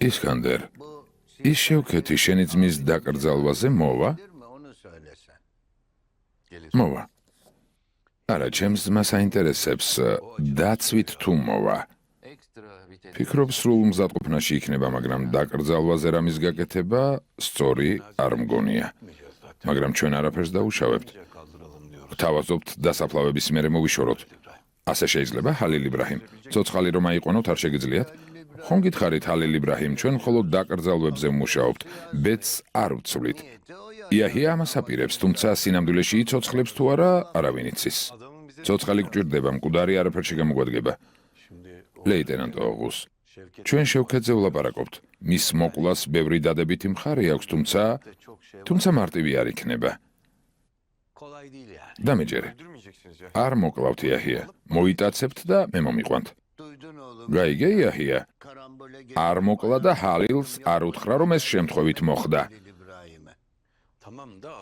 ისკანდერ, ის შევქეთი შენი ძმის დაკრძალვაზე მოვა? მოვა. არა, ჩემს ძმას აინტერესებს დაცვით თუ მოვა. ფიქრობ სრულ მზადყოფნაში იქნება, მაგრამ დაკრძალვაზე რამის გაკეთება სწორი არ მგონია. მაგრამ ჩვენ არაფერს დაუშავებთ. გთავაზობთ დასაფლავების მერე მოვიშოროთ. ასე შეიძლება, ჰალილ იბრაჰიმ? ცოცხალი რომ აიყვანოთ არ შეგიძლიათ? ხომ გითხარით, ჰალილ იბრაჰიმ, ჩვენ მხოლოდ დაკრძალვებზე ვმუშაობთ, ბედს არ ვცვლით. იაჰია ამას აპირებს, თუმცა სინამდვილეში იცოცხლებს თუ არა, არავინ იცის. ცოცხალი გვჭირდება, მკვდარი არაფერში გამოგვადგება. ლეიტენანტ ოღუს, ჩვენ შევქეთზე ვლაპარაკობთ. მის მოკლას ბევრი დადებითი მხარე აქვს, თუმცა მარტივი არ იქნება. დამეჯერე. არ მოკლავთ იაჰია, მოიტაცებთ და მე მომიყვანთ. გაიგე იაჰია? არ მოკლა და ჰალილს არ უთხრა, რომ ეს შემთხვევით მოხდა.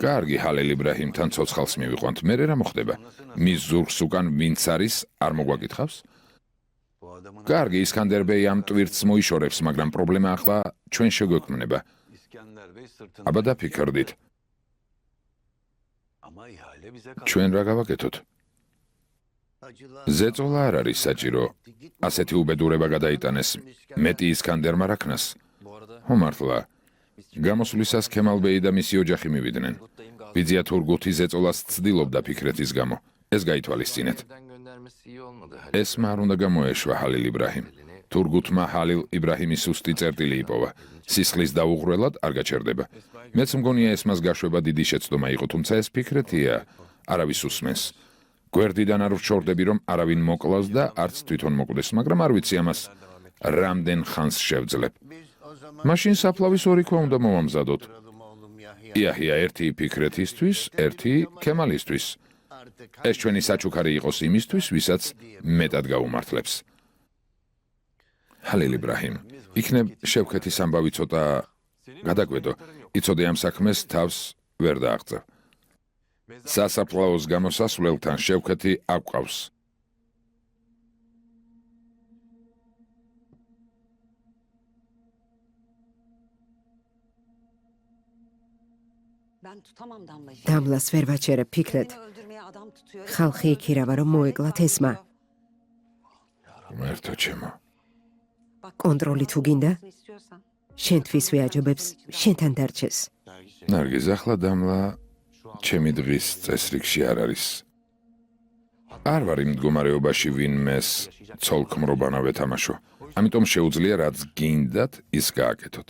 კარგი, ჰალილ იბრაჰიმთან ცოცხალს მივიყვანთ, მერე რა მოხდება? მის ზურგს უკან ვინც არის, არ მოგვაკითხავს? კარგი, ისკანდერ ბეი ამ ტვირთს მოიშორებს, მაგრამ პრობლემა ახლა ჩვენ შეგვექმნება. აბა დაფიქრდით. ჩვენ რა გავაკეთოთ? ზეწოლა არ არის საჭირო. ასეთი უბედურება გადაიტანეს მეტი ისკანდერმა რაქნას. ხო მართლა. გამოსვლისას ქემალ ბეი და მისი ოჯახი მივიდნენ. ბიძია თურგუთი ზეწოლას ცდილობდა ფიქრეთის გამო. ეს გაითვალისწინეთ. ეს არ უნდა გამოეშვა ჰალილ იბრაჰიმ. თურგუთმა ჰალილ იბრაჰიმის სუსტი წერტილი იპოვა. სისხლის დაუღრველად არ გაჩერდება. მეც მგონია ეს მას გაშვება დიდი შეცდომა იყო, თუმცა ეს ფიქრეთია, არავის უსმენს. გვერდიდან არ ვჩორდები, რომ არავინ მოკლას და არც თვითონ მოკვდეს, მაგრამ არ ვიცი ამას რამდენ ხანს შევძლებ. მაშინ საფლავის ორი ქვა უნდა მოვამზადოთ. იაჰია ერთი ფიქრეთისთვის, ერთი ქემალისთვის. ეს ჩვენი საჩუქარი იყოს იმისთვის, ვისაც მეტად გაუმართლებს. ჰალილ იბრაჰიმ, იქნებ შევქეთის ამბავი ცოტა გადაგვედო, იცოდე ამ საქმეს თავს ვერ დააღწევ. სასაფლაოს გამოსასვლელთან შევქეთი აკვყავს. დამლას ვერ ვაჩერებ, ფიქრეთ. ხალხი იქირავა, რომ მოეკლათ ესმა. მერთო ჩემო. კონტროლი თუ გინდა? შენთვის ვეაჯობებს, შენთან დარჩეს. ნარგიზ, ახლა დამლა ჩემი დღის წესრიგში არ არის. არ ვარ იმ მდგომარეობაში, ვინმეს ცოლ-ქმრობანა ვეთამაშო. ამიტომ შეუძლია რაც გინდათ, ის გააკეთოთ.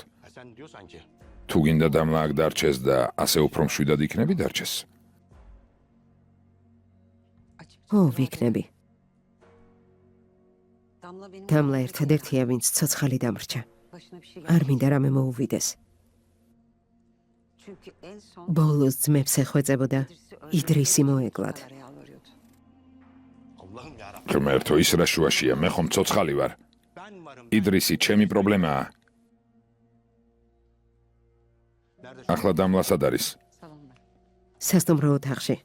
თუ გინდა დამლა აქ დარჩეს და ასე უფრო მშვიდად იქნები, დარჩეს. ო, ვიქნები. დამლა ერთადერთია, ვინც ცოცხალი დამრჩა. არ მინდა რამე მოუვიდეს. ბოლოს ძმებს ეხვეწებოდა, იდრისი მოეკლათ. ღმერთო, ის რა შუაშია, მე ხომ ცოცხალი ვარ. იდრისი ჩემი პრობლემაა. ახლა დამლა სად არის? სასტუმრო ოთახში.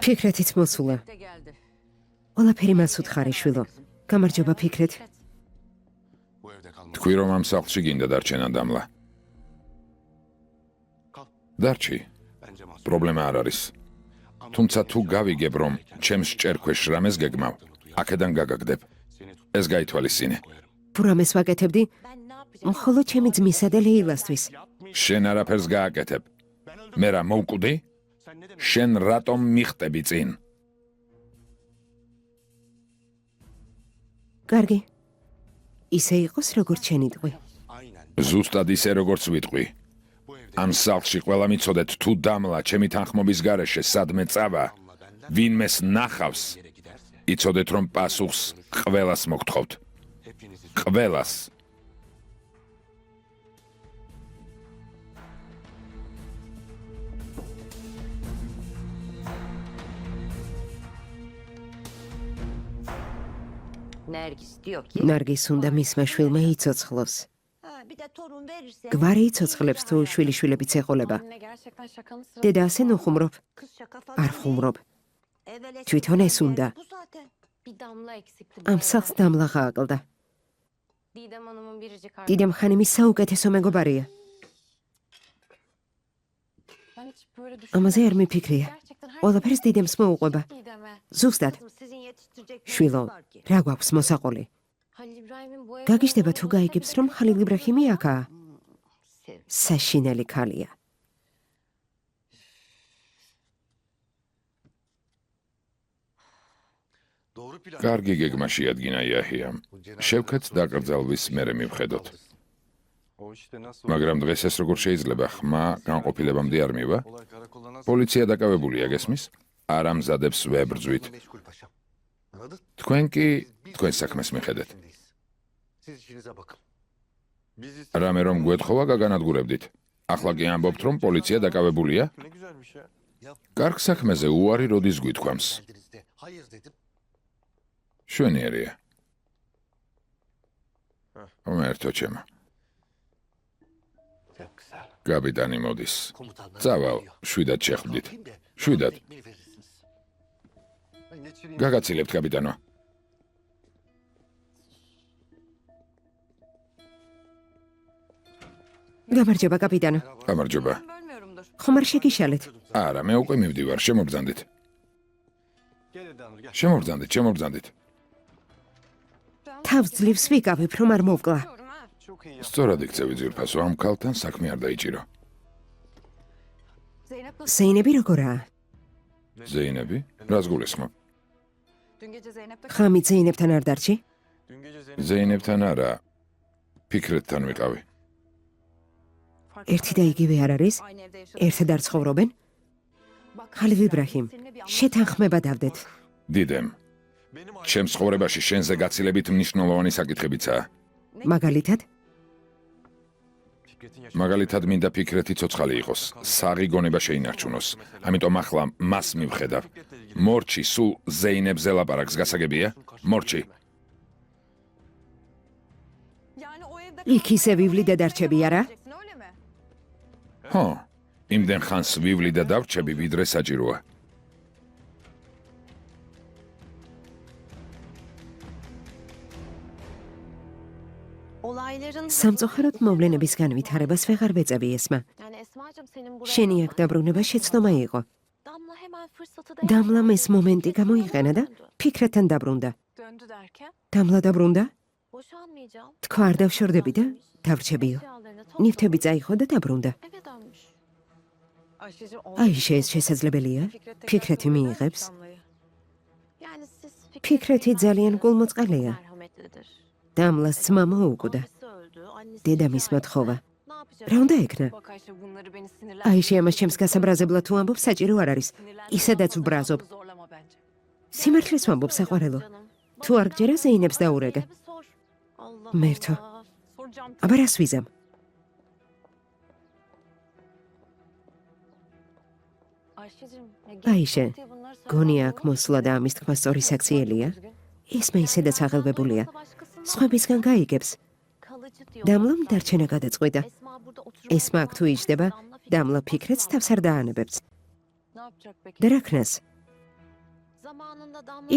ფიქრეთიც მოსულა. ყველაფერი მას უთხარი, შვილო. გამარჯობა, ფიქრეთ. თქვი რომ ამ სახლში გინდა დარჩენა დამლა. დარჩი. პრობლემა არ არის. თუმცა თუ გავიგებ, რომ ჩემს ჭერქვეშ რამეს გეგმავ, აქედან გაგაგდებ. ეს გაითვალისწინე. თუ რამეს ვაკეთებდი, მხოლოდ ჩემი ძმისა და ლეილასთვის. შენ არაფერს გააკეთებ. მე რა მოვკვდი? შენ რატომ მიხტები წინ? კარგი. ისე იყოს, როგორც შენი ტყვი. ზუსტად ისე, როგორც ვიტყვი. ამ სახლში ყველა მიცოდეთ, თუ დამლა ჩემი თანხმობის გარეშე სადმე წავა, ვინმეს ნახავს, იცოდეთ, რომ პასუხს ყველას მოგთხოვთ. ყველას. ნარგის უნდა მისმა შვილმა იცოცხლოს. Bir de torun verirse გვარი იცოცხლებს თუ შვილიშვილებიც ეყოლება. Anne gerçekten şakanın sırası. დედა ასე ნუხუმრობ, kız şaka არ falan. ხუმრობ. Evvel Tüyton eskiden esunda. Bu zaten. Bir damla eksikti. ამ სახლს დამლა გააკლდა. Didem Hanım'ın biricik arkadaşı. დიდემ ხანი მის საუკეთესო მეგობარია. Ben hiç böyle ამაზე არ düşünmemiştim. მიფიქრია. Gerçekten her ყველაფერს დიდემს მოუყვება. Didem'e. ზუსტად, Kızım sizin yetiştirecek შვილო, neyiniz var ki? რა გვაქვს მოსაყოლი? Halil İbrahim'in bu evde გაგიჟდება olduğunu თუ bilse გაიგებს, bile რომ kötü ხალილ olduğunu იბრაჰიმი აქაა. Sev. საშინელი ქალია. კარგი გეგმა შეადგინა იაჰიამ. შევქეთს დაკრძალვის მერე მივხედოთ. მაგრამ დღეს ეს როგორ შეიძლება ხმა განყოფილებამდე არ მივა? პოლიცია დაკავებულია, გესმის? არ ამზადებს ვებრძვით. თქვენ კი თქვენ საქმეს მიხედეთ. რამე რომ გვეთხოვა გაგანადგურებდით. ახლა კი ამბობთ, რომ პოლიცია დაკავებულია? კარგ საქმეზე უარი როდის გვითქვამს? შვენიერია. მომერთო ჩემო. კაპიტანი მოდის. წავალ, შვიდად შეხვდით. შვიდად. გაგაცილებთ, კაპიტანო. გამარჯობა, კაპიტანო. გამარჯობა. bölmüyorumdur. ხომ არ შეგიშალეთ? არა, მე უკვე მივდივარ, შემოგბრძანდით. შემოგბრძანდით. თავს ძლივს ვიკავებ, რომ არ მოვკლა. Diyorum ha. სწორად იქცევი ძვირფასო, ამ ქალთან საქმე არ დაიჭირო. Zeynep nasıl? ზეინები როგორაა? ზეინები? რას გულისხმობ? Dün gece Zeynep'te ხამით ზეინებთან არ დარჩი? ზეინებთან არა, ფიქრეთთან ვიყავი. ერთი და იგივე არ არის? aynı evde yaşadık. ერთად არ ცხოვრობენ? Bak, ხალილ იბრაჰიმ, seninle bir შეთანხმება დავდეთ. დიდემ, ჩემს ცხოვრებაში შენზე გაცილებით მნიშვნელოვანი საკითხებიცაა. მაგალითად, მაგალითად მინდა ფიქრეთი ცოცხალი იყოს, საღი გონება შეინარჩუნოს. ამიტომ ახლა მას მივხედავ. მორჩი სულ ზეინებზე ლაპარაკს გასაგებია? მორჩი. Yani o evde იქ ისე ვივლი და დარჩები, არა? kalacaksın, öyle mi? ხო, იმდენ ხანს ვივლი და დავრჩები, ვიდრე საჭიროა. Olayların სამწუხაროდ მოვლენების განვითარებას ვეღარ ვეწევი ესმა. Yani Esma'cığım senin buraya შენი აქ gelmen- დაბრუნება შეცდომა იყო. Damla hemen fırsatı დამლამ ეს değerlendirdi. მომენტი გამოიყენა და ფიქრეთთან დაბრუნდა. Döndü derken დამლა დაბრუნდა? boşanmayacağım. თქვა არ დავშორდები და დავრჩებიო. Eşyalarını ნივთები წაიხო და დაბრუნდა. eve dönmüş. Ayşe'cim აიშე ეს შესაძლებელია? ფიქრეთი მიიღებს? Yani siz ფიქრეთი ძალიან გულმოწყალია. merhametlidir. დამლას ძმა მოუკვდა. Babası öldü, annesi დედამის şikayet მოთხოვა. eder. Ne yapacak? რა უნდა ეკნა? Bak Ayşe bunları beni აიშე ამას ჩემს გასაბრაზებლად თუ ამბობ, საჭირო არ არის. ისედაც ვბრაზობ. zorlama bence. სიმართლეს ვამბობ, საყვარელო. თუ არ გჯერა ზეინებს დაურეგე. მერთო. აბა რას ვიზამ? აიშე, გონია აქ მოსვლა და ამის თქვა სწორი საქციელია? ესმა ისედაც აღელვებულია. სხვებისგან გაიგებს. დამლამ დარჩენა გადაწყვიტა. ესმა აქ თუ იჯდება, დამლა ფიქრეთს თავს არ დაანებებს. და რა ქნას?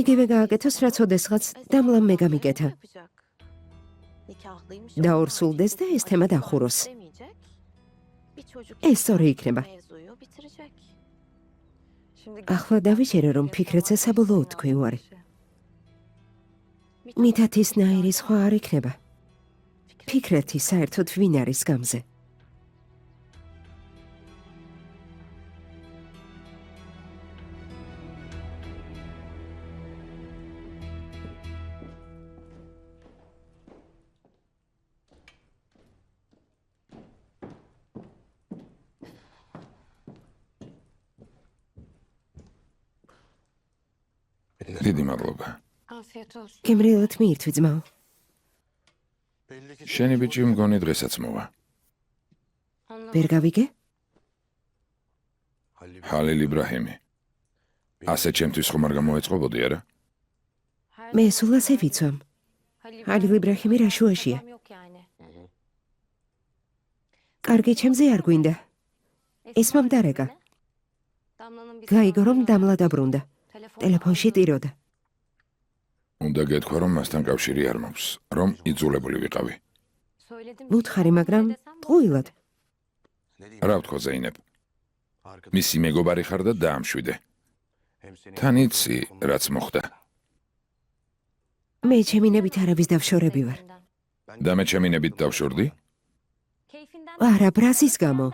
იგივე გააკეთოს, რაც ოდესღაც დამლამ მე გამიკეთა. დაორსულდეს და ეს თემა დახუროს. ეს სწორი იქნება. ახლა დავიჯერე, რომ ფიქრეთზე საბოლოოდ თქვი უარი. მითათ ის ნაირი სხვა არ იქნება. ფიქრეთი საერთოდ ვინ არის გამზე? დიდი მადლობა. Afiyet olsun. გემრიელად მიირთვი ძმაო. შენი ბიჭი მგონი დღესაც მოვა. ვერ გავიგე? ჰალილ იბრაჰიმი. ასე ჩემთვის ხომ არ გამოეწყობოდი, არა? მე სულ ასე ვიცვამ. Halil İbrahim'i რა შუაშია? კარგი, ჩემზე არ გვინდა. ესმამ დარეკა. გაიგო რომ დამლა დაბრუნდა. ტელეფონში ტიროდა. უნდა გეთქვა, რომ მასთან კავშირი არ მაქვს, რომ იძულებული ვიყავი. ვუთხარი, მაგრამ ტყუილად. რა ვთქვა ზეინებ? მისი მეგობარი ხარ და დაამშვიდე. თან იცი, რაც მოხდა. მე ჩემინებით არაბის დავშორები ვარ. და მე ჩემინებით დავშორდი? არა, ბრაზის გამო.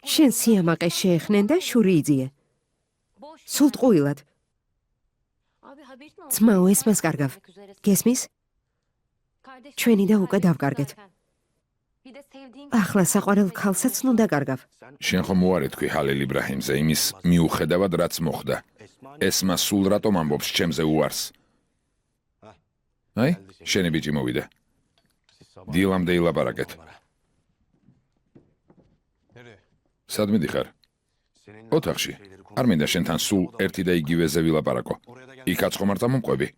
შენ სიამაყეს შეეხნენ და შური იძიე. სულ ტყუილად. ძმაო, ესმას კარგავ. გესმის? ჩვენი და უკვე დავკარგეთ. ახლა საყვარელ ქალსაც ნუ დაკარგავ. შენ ხომ უარი თქვი ჰალილ იბრაჰიმზე იმის მიუხედავად რაც მოხდა. ესმა სულ რატომ ამბობს ჩემზე უარს? აი, შენი ბიჭი მოვიდა. დილამდე ილაპარაკეთ. სად მიდიხარ? ოთახში. არ მინდა შენთან სულ ერთი და იგივეზე ვილაპარაკო. იქაც ხომ არ წამომყვები?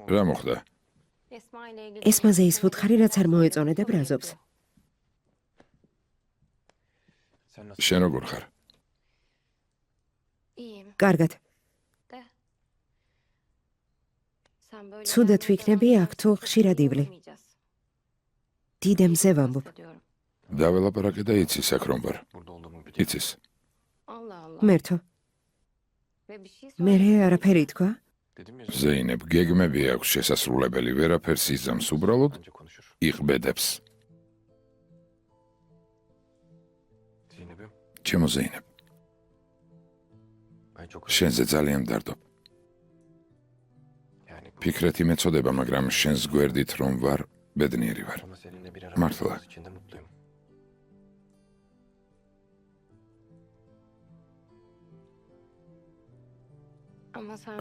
რა მოხდა? ესმაზე ის ვუთხარი, რაც არ მოეწონე და ბრაზობს. შენ როგორ ხარ? კარგად. ცუდად ვიქნები აქ თუ ხშირად ივლი. დიდემზე ვამბობ. დაველაპარაკე და იცის აქ რომ ვარ. იცის. მერთო. მერე არაფერი თქვა? ზეინებ, გეგმები აქვს შესასრულებელი, ვერაფერს იზამს, უბრალოდ იყბედებს. ჩემო ზეინებ, შენზე ძალიან მდარდობ. ფიქრეთი მეწოდება, მაგრამ შენს გვერდით რომ ვარ, ბედნიერი ვარ. მართლა.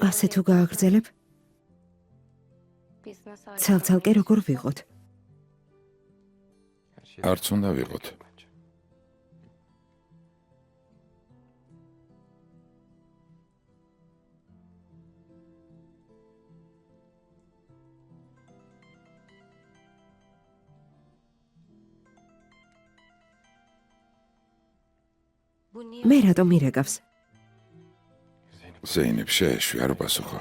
ასე თუ გააგრძელებ, ცალ-ცალკე როგორ ვიყოთ? არც უნდა ვიყოთ. მე რატომ ირეკავს? ზეინებ, შეეშვი, არ უპასუხო.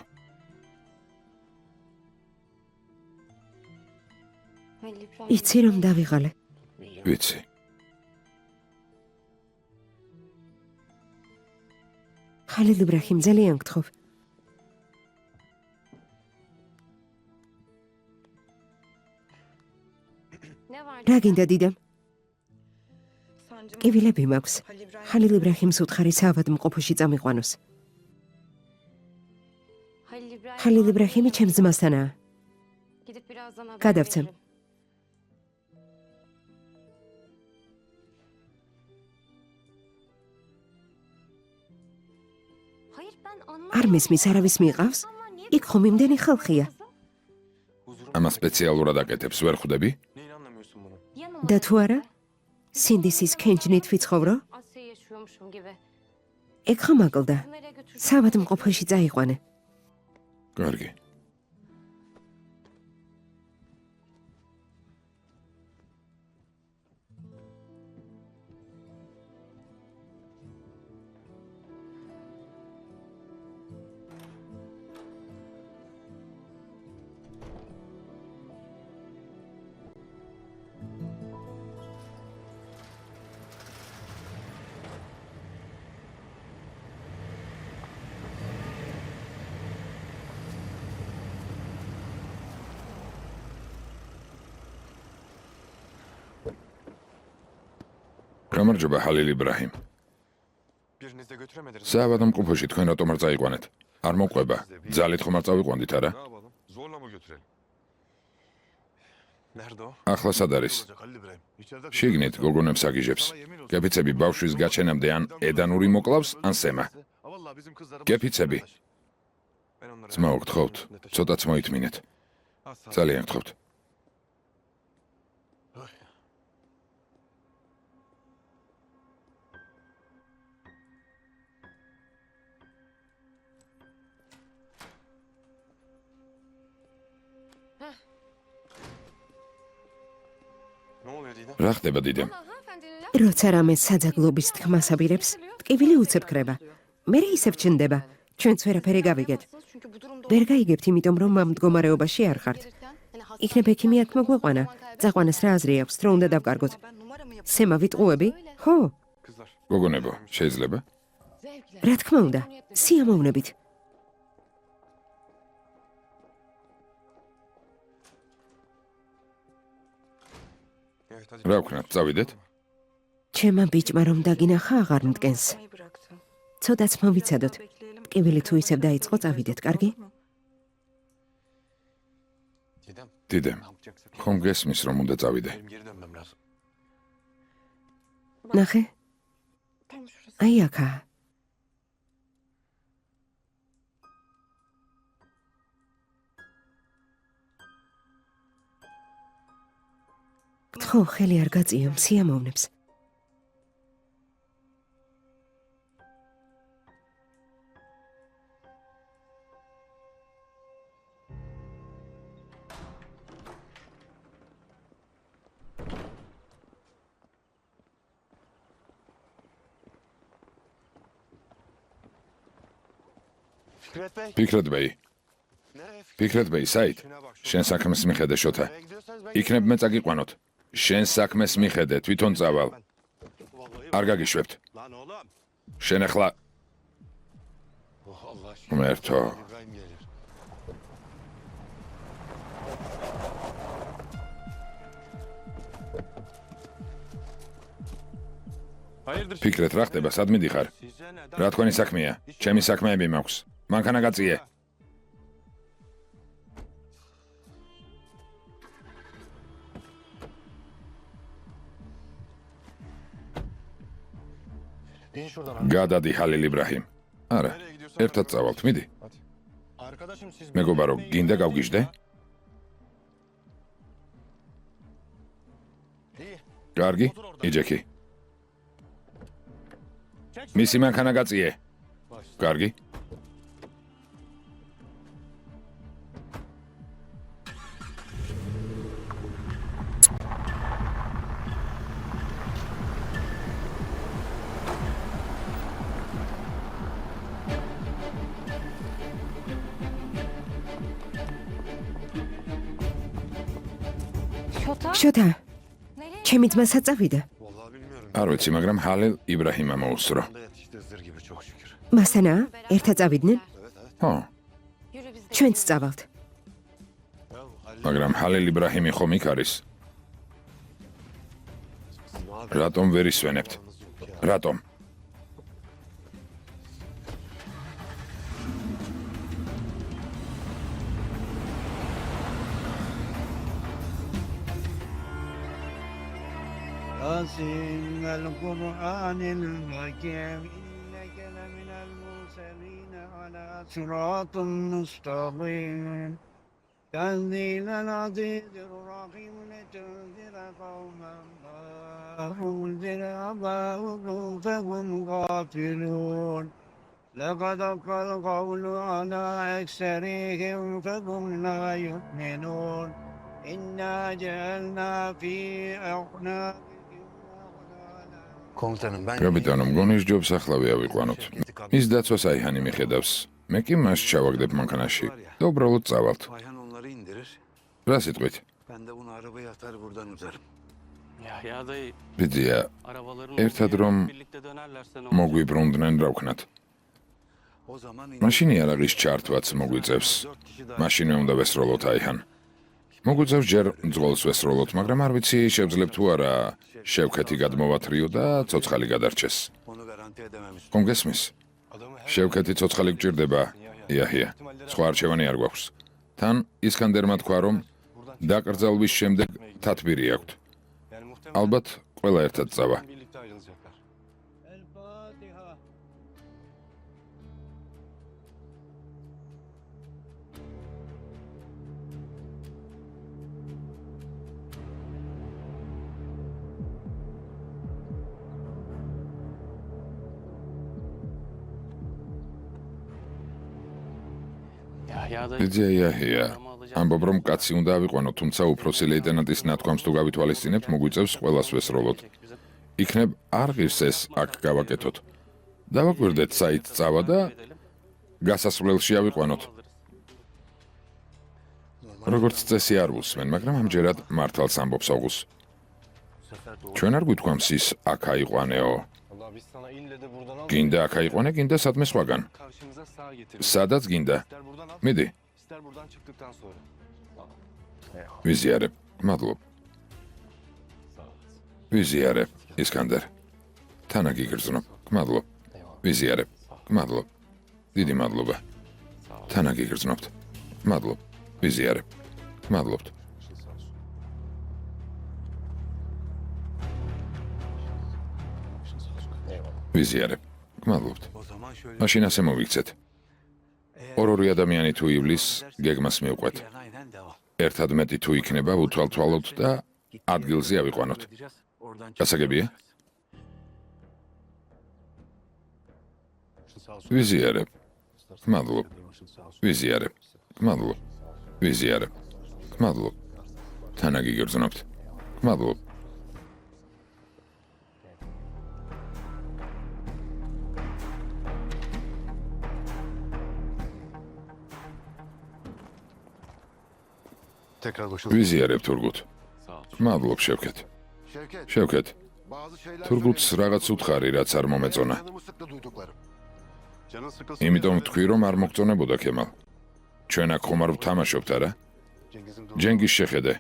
იცი რომ დავიღალე. ვიცი. ხალილ იბრაჰიმ, ძალიან გთხოვ. რა გინდა დიდემ? კივილები მაქვს. ხალილ იბრაჰიმს უთხარი საავადმყოფოში წამიყვანოს. ხალილ იბრაჰიმი ჩემს ძმასთანაა. გადავცემ. არ მისმის, არავის მიყავს? იქ ხომ იმდენი ხალხია. ამას სპეციალურად აკეთებს, ვერ ხვდები? და თუ არა? სინდისის ქენჯნით ვიცხოვრო? ეგ ხომ აკლდა? საავადმყოფოში წაიყვანე. კარგი. გამარჯობა ჰალილ იბრაჰიმ. საავადმყოფოში თქვენ რატომ არ წაიყვანეთ? არ მოყვება. ძალით ხომ არ წავიყვანდით, არა? ახლა სად არის? შიგნით გოგონებს აგიჟებს. გეფიცები ბავშვის გაჩენამდე ან ედანური მოკლავს, ან სემა. გეფიცები. ძმაო, გთხოვთ, ცოტაც მოითმინეთ. ძალიან გთხოვთ. რა ხდება დიდემ? როცა რამე საძაგლობის თქმას აბირებს, ტკივილი უცებ ქრება. მერე ისევ ჩნდება. ჩვენც ვერაფერი გავიგეთ. ვერ გაიგებთ, იმიტომ რომ ამ მდგომარეობაში არ ხართ. იქნებ ექიმი აქ მოგვეყვანა. წაყვანას რა აზრი აქვს, რო უნდა დავკარგოთ. სემა ვიტყუები? ხო, გოგონებო, შეიძლება? რა თქმა უნდა, სიამოვნებით. რა ვქნათ, წავიდეთ? ჩემმა ბიჭმა რომ დაგინახა აღარ მტკენს. ცოტაც მოვიცადოთ. ტკივილი თუ ისევ დაიწყო, წავიდეთ, კარგი? დიდემ, ხომ გესმის რომ უნდა წავიდე? ნახე. აი აქა. გთხოვ, ხელი არ გაწიო, სიამოვნებს. ფიქრეთ ბეი. ფიქრეთ ბეი, საით? შენ საქმეს მიხედე შოთა. იქნებ მე წაგიყვანოთ. შენ საქმეს მიხედე, თვითონ წავალ. არ გაგიშვებთ. შენ ახლა მერთო. ფიქრეთ რა ხდება, სად მიდიხარ? რა თქვენი საქმეა? ჩემი საქმეები მაქვს. მანქანა გაწიე. გადადი ჰალილ იბრაჰიმ. არა, ერთად წავალთ, მიდი. მეგობარო, გინდა გავგიჟდე? კარგი, იჯექი. მისი მანქანა გაწიე. კარგი. შოთა, ჩემი ძმასაც წავიდა. არ ვიცი, მაგრამ ჰალილ იბრაჰიმა მოუსწრო. მასთანაა, ერთად წავიდნენ? ხო, ჩვენც წავალთ. მაგრამ ჰალილ იბრაჰიმი ხომ იქ არის? რატომ ვერ ისვენებთ? რატომ? ياسين القرآن الحكيم إنك لمن المرسلين على صراط مستقيم تنزيل العزيز الرحيم لتنذر قوما ما أنذر آباؤهم فهم غافلون لقد حق القول على أكثرهم فهم لا يؤمنون إنا جعلنا في أعناقهم კაპიტანო, მგონის ჯობს ახლა ვიავიყვანოთ. ის დაცვას აიჰანი მიხედავს. მე კი მას ჩავაგდებ მანქანაში. და უბრალოდ წავალთ. Ayhan onları indirir. რა სიტყვით? Ben de bunu arabaya atar buradan uzarım. Ya dayı, ბიძია, arabaların ერთად olduğu რომ yere birlikte dönerlerse ne olur? მოგვიბრუნდნენ რა ვქნათ. O zaman მაშინ იარაღის ჩართვაც მოგვიწევს. მაშინვე უნდა ვესროლოთ აიჰან. მოგვიწევს ჯერ მძღოლს ვესროლოთ, მაგრამ არ ვიცი შევძლებ თუ არა შევქეთი გადმოვათრიო და ცოცხალი გადარჩეს. onu garanti edememiş. ხომ გესმის? შევქეთი ცოცხალი გჭირდება. იაჰია, სხვა არჩევანი არ გვაქვს. თან ისკანდერმა თქვა რომ დაკრძალვის შემდეგ თათბირი აქვთ. Yani muhtemelen ალბათ ყველა ერთად წავა. birlikte ayrılacaklar. El-Fatiha. Ya dayı, ბიძია იაჰია, arama ამბობ რომ კაცი უნდა ავიყვანო, თუმცა უფროსი ლეიტენანტის ნათქვამს თუ გავითვალისწინებთ, მოგვიწევს ყველას ვესროლოთ. იქნებ არ ღირს ეს აქ გავაკეთოთ. დავაკვირდეთ საით წავა და გასასვლელში ავიყვანოთ. როგორც წესი არ უსმენ, მაგრამ ამჯერად მართალს ამბობს ოღუს. ჩვენ არ გვითქვამს ის აქ აიყვანეო. Allah biz sana ille de buradan al. გინდა აქ აიყვანე, gინდა სადმე სხვაგან. Karşımıza sağ getir. სადაც გინდა. İster buradan al, მიდი, ister buradan çıktıktan sonra. ვიზიარებ. მადლობ. ვიზიარებ, ისკანდერ. თანაგი გრძნობ. მადლობ. ვიზიარებ. მადლობ. დიდი მადლობა. თანაგი გრძნობთ. მადლობ. ვიზიარებ. მადლობთ. ვიზიარებ. მადლობთ. O zaman şöyle მაშინ ასე მოვიქცეთ. ორ-ორი ადამიანი თუ ივლის, გეგმას მივყვეთ. aynen devam. ერთად მეტი თუ იქნება, უთვალთვალოთ და ადგილზე ავიყვანოთ. Edeceğiz. Oradan გასაგებია? Sağ olsun. ვიზიარებ. მადლობ. Sağ olsun. ვიზიარებ. მადლობ. ვიზიარებ. მადლობ. თანაგი გრძნობთ. მადლობ. Tekrar koşulur. ვიზიარებ თურგუთ. მადლობ შევქეთ. Şevket, შევქეთ. bazı şeyler თურგუთს რაღაც უთხარი, რაც არ მომეწონა. Canımı sıktı duyduklarım. Canın sıkılsın. იმიტომ ვთქვი, რომ არ მოგწონებოდა ქემალ. ჩვენ აქ ხომ არ ვთამაშობთ არა? Cengiz'in durumu. ჯენგის შეხედე.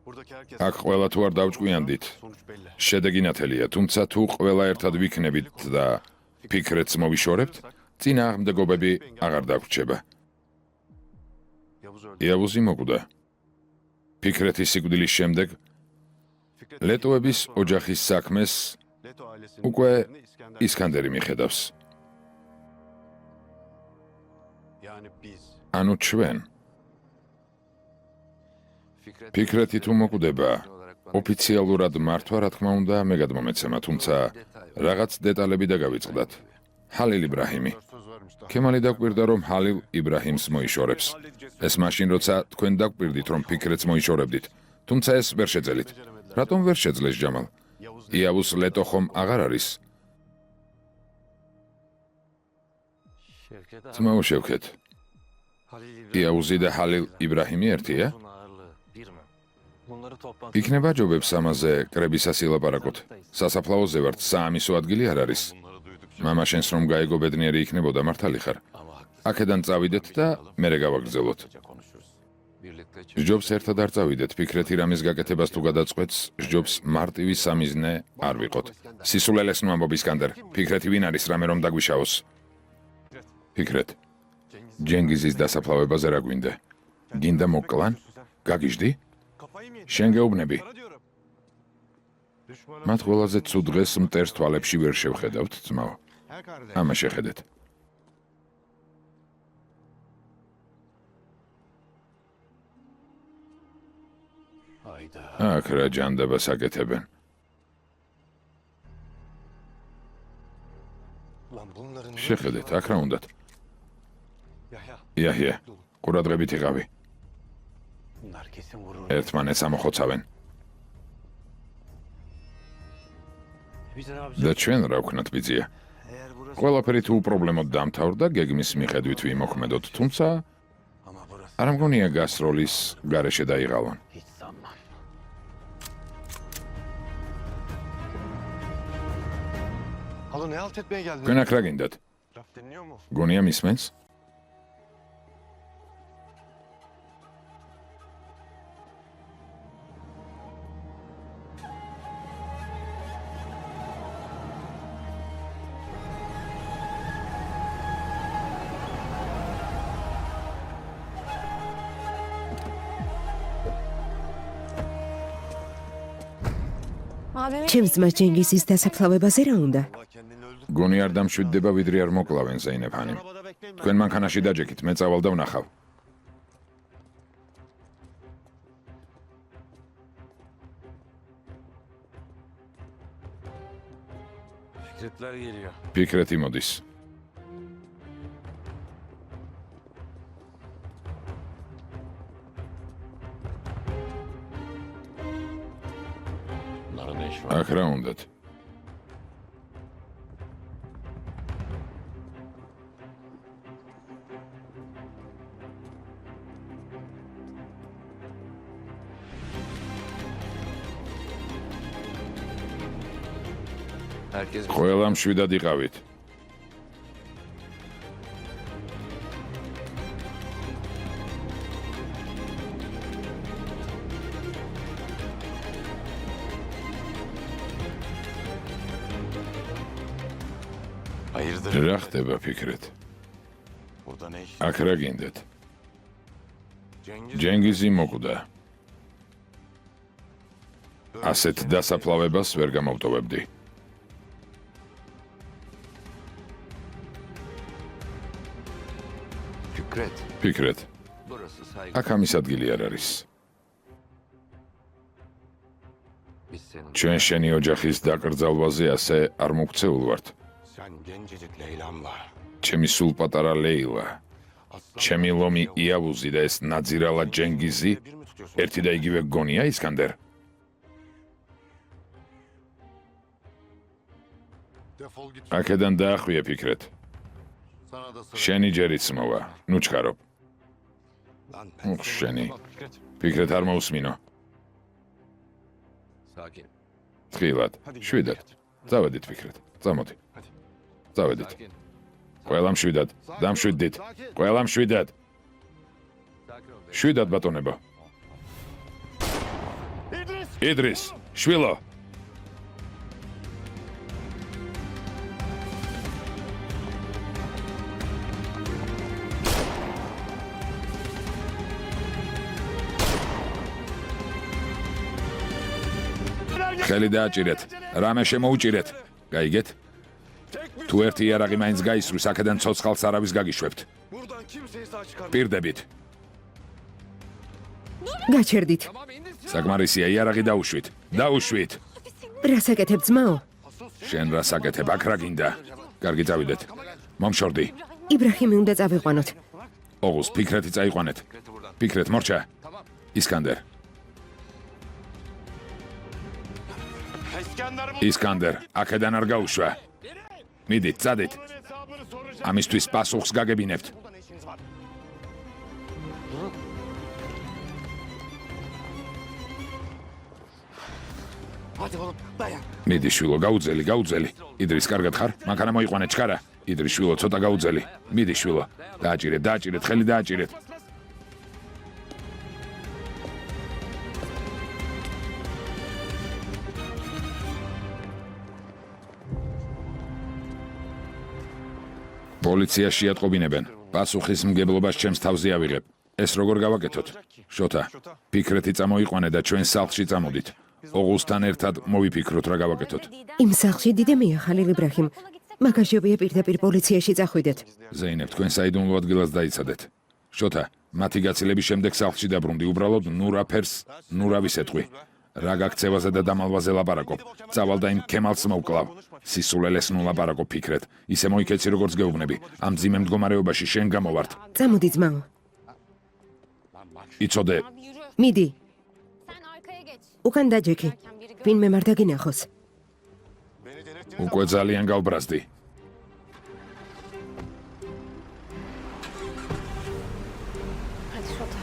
Buradaki herkes აქ ყველა თუ არ დავჭკვიანდით, sonuç belli. შედეგი ნათელია, თუმცა თუ ყველა ერთად ვიქნებით და ფიქრეთს მოვიშორებთ, წინააღმდეგობები აღარ დაგვრჩება. Yavuz öldü. იავუზი მოკვდა. ფიქრეთის სიკვდილის შემდეგ Fikret ლეტოების ოჯახის საქმეს Leto ailesinin უკვე İskender. ისკანდერი მიხედავს. Yani biz. ანუ ჩვენ, ფიქრეთი თუ მოკვდება, ოფიციალურად მართვა, რა თქმა უნდა, მე გადმომეცემა, თუმცა რაღაც დეტალები დაგავიწყდათ. ჰალილ იბრაჰიმი. Söz vermiş daha. ქემალი დაკვირდა, რომ ჰალილ იბრაჰიმს მოიშორებს. ეს მაშინ, როცა თქვენ დაკვირდით, რომ ფიქრეთს მოიშორებდით. თუმცა ეს ვერ შეძელით. რატომ ვერ შეძლეს ჯამალ? Yavuz იავუს ლეტო ხომ აღარ არის? Şevket abi. ძმაო შევქეთ. Halil İbrahim. იავუზი და ჰალილ იბრაჰიმი ერთია? Uzun ağırlığı bir mi? Bunları toplantı. იქნება ჯობებს ამაზე კრებისას ილაპარაკოთ. სასაფლაოზე ვართ, საამისო ადგილი არ არის. bunları duydukça მამა შენს რომ გაიგო ბედნიერი იქნებოდა, მართალი ხარ. ama haklısın. აქედან წავიდეთ და მერე გავაგრძელოთ. Konuşuruz. Birlikte ჯობს ერთად არ წავიდეთ, ფიქრეთი რამის გაკეთებას თუ გადაწყვეტს, ჯობს მარტივი სამიზნე არ ვიყოთ. სისულელეს ნუ ამბობ ისკანდერ, ფიქრეთი ვინ არის რამე რომ დაგვიშაოს? ფიქრეთ, ჯენგიზის დასაფლავებაზე რა გვინდა? გინდა მოკლან? გაგიჟდი? Kafayı mı yedin? შენ გეუბნები. Sana diyorum. Düşmanın მათ ყველაზე ცუდ დღეს მტერს თვალებში ვერ შევხედავთ, ძმაო. her kardeş. ამა შეხედეთ. Hayda. აქ რა ჯანდაბას აკეთებენ. Lan bunların შეხედეთ, აქ რა უნდათ? Yahya. იაჰია, ყურადღებით იყავი. Bunlar kesin vurur. ერთმანეთს ამოხოცავენ. Biz ne yapacağız? და ჩვენ რა ვქნათ ბიძია? Eğer burası ყველაფერი თუ უპრობლემოდ დამთავრდა, გეგმის მიხედვით ვიმოქმედოთ, თუმცა ama burası არ მგონია გასროლის გარეშე დაიღალონ. Hiç sanmam. Halı ne halt etmeye geldin? თქვენ აქ რა გინდათ? Laf dinliyor mu? გონია მისმენს? Abime ჩემს ძმას ჯენგისის დასაფლავებაზე რა უნდა? Allah kendini öldür. გონი არ დამშვიდდება, ვიდრე არ მოკლავენ ზეინეფანი. Arabada bekleyin. თქვენ მანქანაში დაჯექით, მე წავალ და ვნახავ. Fikretler geliyor. ფიქრეთი მოდის. აქ რა უნდათ? Herkes ყველა მშვიდად იყავით. Hayırdır? რა ხდება ფიქრეთ? Burada ne iş? აქ რა გინდათ? Cengiz. ჯენგიზი მოკვდა. ასეთ დასაფლავებას ვერ გამოვტოვებდი. Fikret. ფიქრეთ, burası saygı. აქ ამის ადგილი არ არის. Biz senin. ჩვენ შენი ოჯახის დაკრძალვაზე ასე არ მოქცეულ ვართ. Sen gencecik Leyla'mla. ჩემი სულ პატარა ლეილა, Aslan ჩემი ლომი იავუზი და ეს ნაძირალა ჯენგიზი bir mi tutuyorsun? ერთი და იგივე გონია ისკანდერ? Defol git. აქედან დაახვიე ფიქრეთ. Sana da sıra. შენი ჯერიც მოვა. ნუ ჩქარო. Lan ben უხ, შენი. Fikret. ფიქრეთ არ მოусმინო. Sakin. თხილად. შვიდად. წავედით ფიქრეთ. წამოდი. წავედით. Sakin. ყველა მშვიდად. დამშვიდდით. ყველა მშვიდად. Sakin ol. შვიდად ბატონებო. იდრის, შვილო. ხელი დააჭირეთ. რამე შემოუჭირეთ. გაიგეთ? თუ ერთი იარაღი მაინც გაისრვის, აქედან ცოცხალს არავის გაგიშვებთ. buradan kimseyi sağ çıkarma. პირდებით. გაჩერდით. საკმარისია, იარაღი დაუშვით. დაუშვით. რას აკეთებ ძმაო? შენ რას აკეთებ? აქ რა გინდა? კარგი, წავიდეთ. მომშორდი. იბრაჰიმი უნდა წავიყვანოთ. ოღუს ფიქრეთი წაიყვანეთ. ფიქრეთ, მორჩა. ისკანდერ. İskender bu. ისკანდერ, აქედან არ გაუშვა. მიდით, წადით. Hesabını soracağım. ამისთვის პასუხს გაგებინებთ. Burada ne işiniz var? Hadi oğlum dayan. მიდი შვილო, გაუძელი, გაუძელი. იდრის, კარგად ხარ? მანქანა მოიყვანე, ჩქარა. იდრის შვილო, ცოტა გაუძელი. მიდი შვილო. დააჭირეთ, დააჭირეთ, ხელი დააჭირეთ. პოლიციაში ატყობინებენ. პასუხისმგებლობას ჩემს თავზე ავიღებ. ეს როგორ გავაკეთოთ? შოთა, ფიქრეთი წამოიყვანე და ჩვენ სახლში წამოდით. ოღუსთან ერთად მოვიფიქროთ რა გავაკეთოთ. იმ სახლში დიდემია ხალილ იბრაჰიმ. მაგაშობია პირდაპირ პოლიციაში წახვიდეთ. ზეინებ, თქვენ საიდუმლო ადგილას დაიცადეთ. შოთა, მათი გაცილების შემდეგ სახლში დაბრუნდი, უბრალოდ ნურაფერს, ნურავის ეთყვი. რა გაქცევაზე და დამალვაზე ლაპარაკობ. წავალ და იმ ქემალს მოვკლავ. სისულელეს ნუ ლაპარაკობ ფიქრეთ. ისე მოიქეცი როგორც გეუბნები. ამ ძიმე მდგომარეობაში შენ გამოვართ. წამოდი ძმაო. იცოდე, Abi yürü. მიდი, Sen arkaya geç. უკან დაჯექი. ვინმე არ დაგინახოს. Beni delirttiniz. უკვე ძალიან გავბრაზდი. Hadi Şota.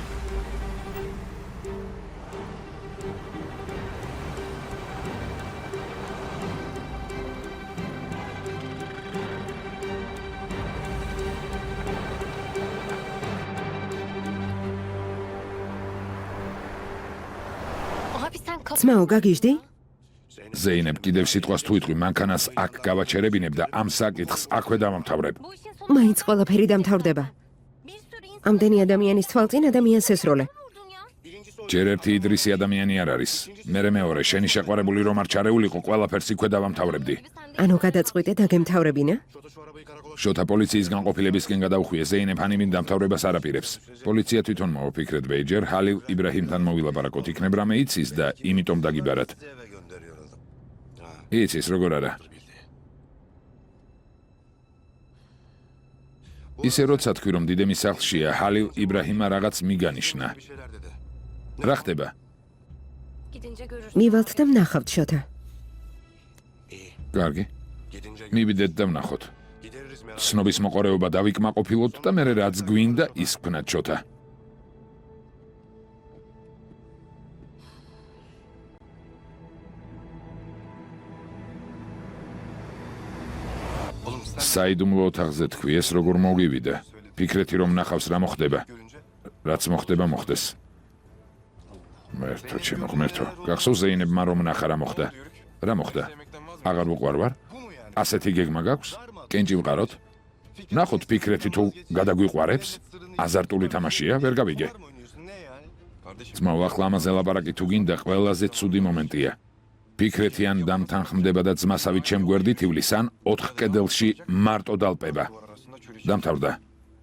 Abi sen kapı... ძმაო, გაგიჟდი? ზეინებ, კიდევ სიტყვას თუ იტყვი, მანქანას აქ გავაჩერებინებ და ამ საკითხს აქვე დავამთავრებ. Bu işin sonu მაინც ყველაფერი დამთავრდება. bir sürü insan ამდენი ადამიანის თვალწინ ადამიანს ესროლე. vurdun ya. ჯერ ერთი იდრისი ადამიანი არ არის. მერე მეორე, შენი შეყვარებული რომ არ ჩარეულიყო, ყველაფერს იქვე დავამთავრებდი. ანუ გადაწყვიტე დაგემთავრებინა? შოთა პოლიციის განყოფილებისკენ გადაუხვიე, ზეინებ ანიმინ დამთავრებას არ აპირებს. პოლიცია თვითონ მოვიფიქრეთ ბეიჯერ, ჰალილ იბრაჰიმთან მოვილაპარაკოთ, იქნებ რამე იცის და იმიტომ დაგიბარათ. Eve gönderiyor adam. იცის როგორ არა. ისე როცა თქვი რომ დიდემი სახლშია, ჰალილ იბრაჰიმა რაღაც მიგანიშნა. Bir şeyler dedi. რა ხდება? Gidince görürsün. მივალთ და ვნახავთ შოთა. კარგი. Gidince მივიდეთ და ვნახოთ. gideriz merak. ცნობის მოყარეობა დავიკმაყოფილოთ და მე რაც გვინდა ის ვქნათ ჩოთა. Oğlum sen საიდუმლო ოთახზე თქვი, ეს როგორ მოგივიდა. ფიქრეთი რომ ნახავს რა მოხდება. görünce რაც მოხდება მოხდეს. მერთო ჩემო ღმერთო, გახსოვს ზეინებმა რომ ნახა რა მოხდა? რა მოხდა? აღარ უყვარ ვარ? bu mu yani? ასეთი გეგმა გაქვს? კენჭი ვყაროთ? ნახოთ ფიქრეთი თუ გადაგვიყვარებს? აზარტული თამაშია, ვერ გავიგე. Var mı oynuyorsun? Ne yani? Kardeşim ძმაო, ახლა ამაზე ლაპარაკი თუ გინდა, ყველაზე ცუდი მომენტია. ფიქრეთი ან დამთანხმდება და ძმასავით ჩემ გვერდით ივლის, ან 4 კედელში მარტო დალპება. duvar arasında çürüyecek. დამთავრდა.